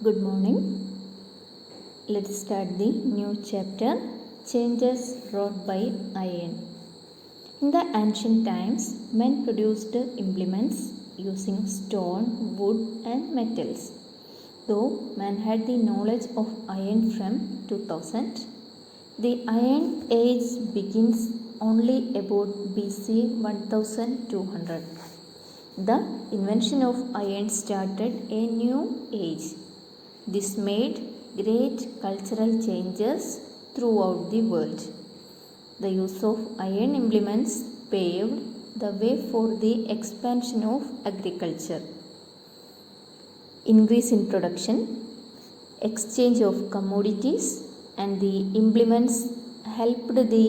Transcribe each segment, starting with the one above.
Good morning. Let's start the new chapter, Changes Wrought by Iron. In the ancient times, men produced implements using stone, wood and metals. Though man had the knowledge of iron from 2000, the Iron Age begins only about BC 1200. The invention of iron started a new age. This made great cultural changes throughout the world. The use of iron implements paved the way for the expansion of agriculture. Increase in production, exchange of commodities, and the implements helped the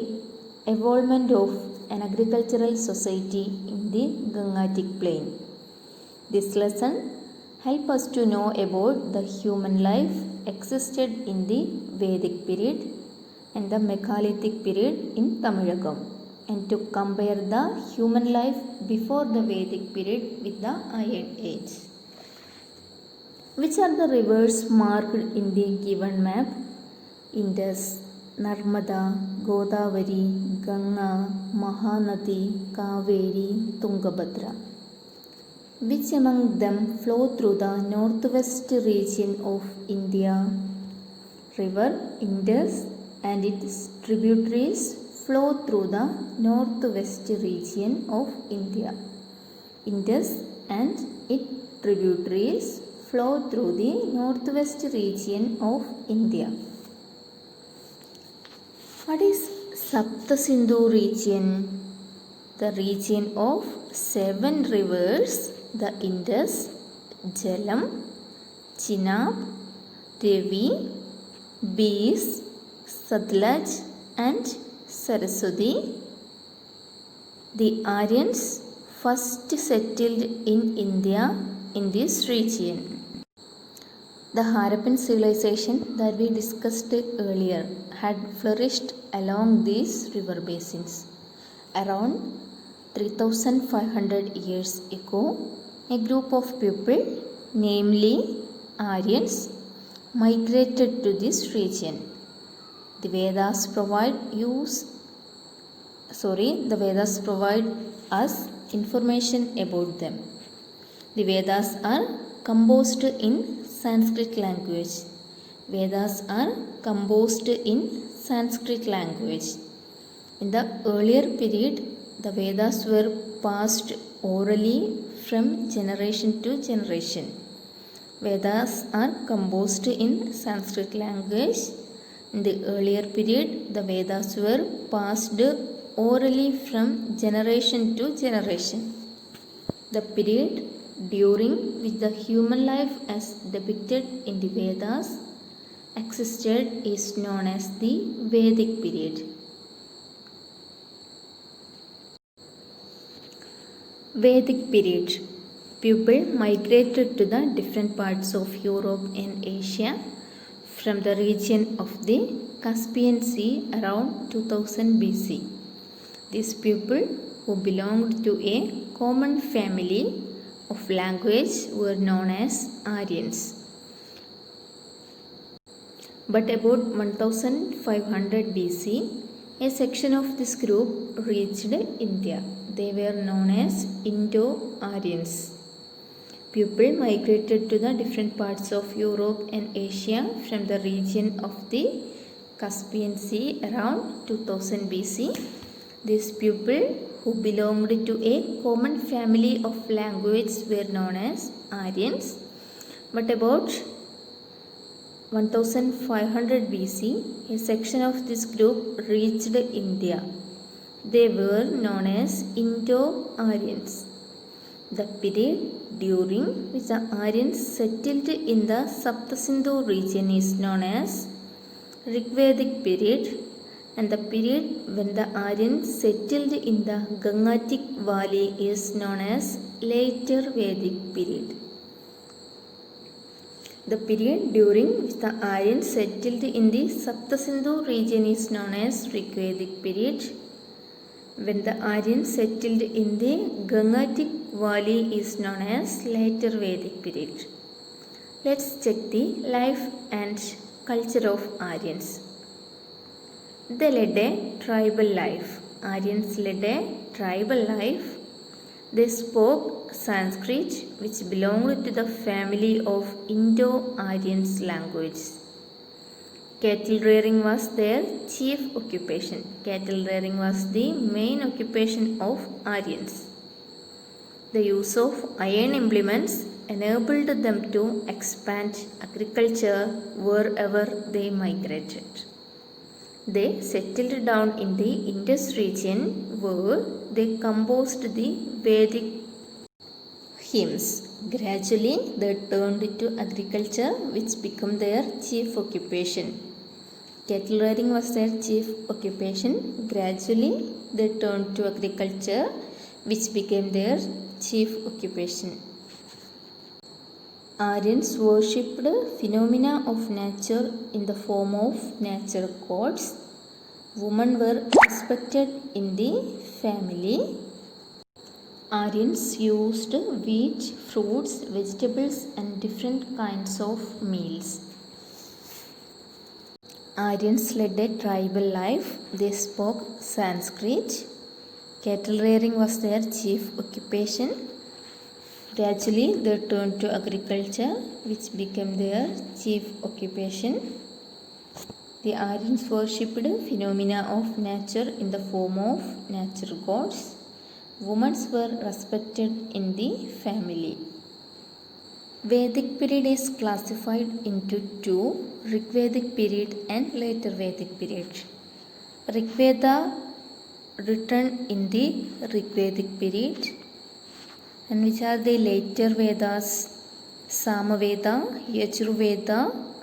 evolvement of an agricultural society in the Gangatic plain. This lesson help us to know about the human life existed in the Vedic period and the Megalithic period in Tamilagam, and to compare the human life before the Vedic period with the Iron Age. Which are the rivers marked in the given map? Indus, Narmada, Godavari, Ganga, Mahanadi, Kaveri, Tungabhadra. Which among them flow through the northwest region of India? River Indus and its tributaries flow through the northwest region of India. Indus and its tributaries flow through the northwest region of India. What is Saptasindhu region? The region of 7 rivers, the Indus, Jhelum, Chenab, Ravi, Beas, Satluj and Saraswati. The Aryans first settled in India in this region. The Harappan civilization that we discussed earlier had flourished along these river basins. Around 3500 years ago, a group of people, namely Aryans, migrated to this region. The Vedas provide us information about them. The Vedas are composed in Sanskrit language. Vedas are composed in Sanskrit language. In the earlier period, the Vedas were passed orally from generation to generation. Vedas are composed in Sanskrit language. In the earlier period, the Vedas were passed orally from generation to generation. The period during which the human life as depicted in the Vedas existed is known as the Vedic period. Vedic period. People migrated to the different parts of Europe and Asia from the region of the Caspian Sea around 2000 BC. These people who belonged to a common family of language were known as Aryans. But about 1500 BC, a section of this group reached India. They were known as Indo-Aryans. People migrated to the different parts of Europe and Asia from the region of the Caspian Sea around 2000 BC. These people who belonged to a common family of language were known as Aryans. But about 1500 BC, a section of this group reached India. They were known as Indo-Aryans. The period during which the Aryans settled in the Saptasindhu region is known as Rigvedic period, and the period when the Aryans settled in the Gangatic valley is known as Later Vedic period. The period during which the Aryans settled in the Saptasindhu region is known as Rigvedic period. When the Aryans settled in the Gangatic valley is known as Later Vedic period. Let's check the life and culture of Aryans. They led a tribal life. Aryans led a tribal life. They spoke Sanskrit, which belonged to the family of Indo-Aryan languages. Cattle rearing was their chief occupation. Cattle rearing was the main occupation of Aryans. The use of iron implements enabled them to expand agriculture wherever they migrated. They settled down in the Indus region where they composed the Vedic hymns. Gradually, they turned to agriculture, which became their chief occupation. Cattle rearing was their chief occupation. Gradually, they turned to agriculture, which became their chief occupation. Aryans worshipped phenomena of nature in the form of nature gods. Women were respected in the family. Aryans used wheat, fruits, vegetables, and different kinds of meals. Aryans led a tribal life. They spoke Sanskrit. Cattle rearing was their chief occupation. Gradually, they turned to agriculture, which became their chief occupation. The Aryans worshipped phenomena of nature in the form of nature gods. Women were respected in the family. Vedic period is classified into two: Rigvedic period and later Vedic period. Rigveda written in the Rigvedic period. And which are the later Vedas? Samaveda, Yajurveda,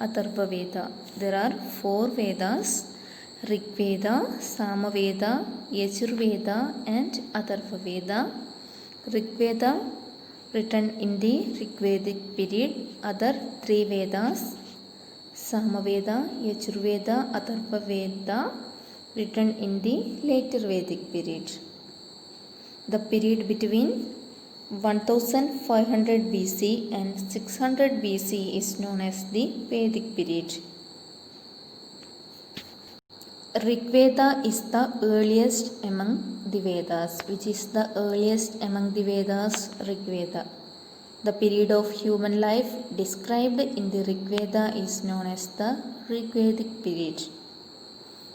Atharvaveda. There are 4 Vedas: Rigveda, Samaveda, Yajurveda, and Atharvaveda. Rigveda written in the Rigvedic period. Other 3 Vedas, Samaveda, Yajurveda, Atharvaveda, written in the later Vedic period. The period between 1500 BC and 600 BC is known as the Vedic period. Rigveda is the earliest among the Vedas. Which is the earliest among the Vedas? Rigveda. The period of human life described in the Rigveda is known as the Rigvedic period.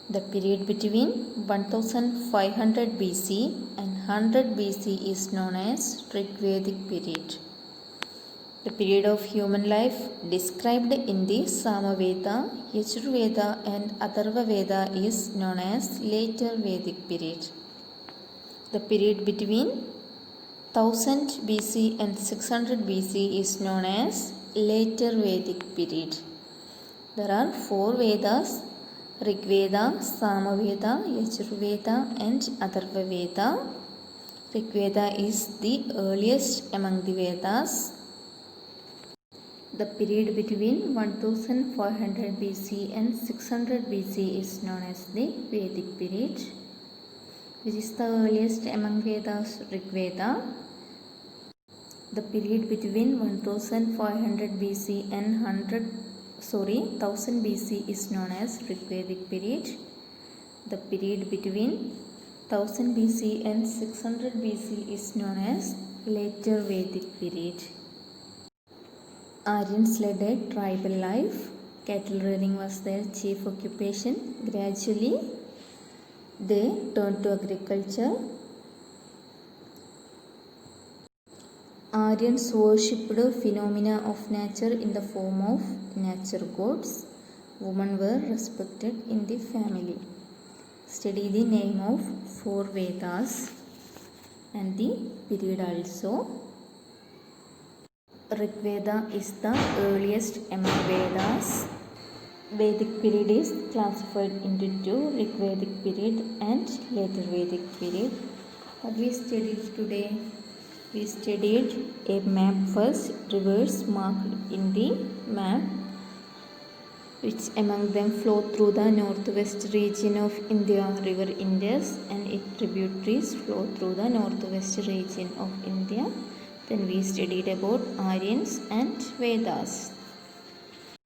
The period between 1500 BC and 100 BC is known as Rigvedic period. The period of human life described in the Samaveda, Yajurveda, and Atharvaveda is known as later Vedic period. The period between 1000 BC and 600 BC is known as later Vedic period. There are 4 Vedas: Rigveda, Samaveda, Yajurveda, and Atharvaveda. Rigveda is the earliest among the Vedas. The period between 1500 BC and 600 BC is known as the Vedic period. Which is the earliest among Vedas? Rigveda. The period between 1500 BC and 1000 BC is known as Rigvedic period. The period between 1000 BC and 600 BC is known as later Vedic period. Aryans led a tribal life. Cattle rearing was their chief occupation. Gradually, they turned to agriculture. Aryans worshipped phenomena of nature in the form of nature gods. Women were respected in the family. Study the name of 4 Vedas and the period also. Rigveda is the earliest among Vedas. Vedic period is classified into 2: Rigvedic period and later Vedic period. What we studied today? We studied a map first, rivers marked in the map, which among them flow through the northwest region of India, river Indus, and its tributaries flow through the northwest region of India. Then we studied about Aryans and Vedas.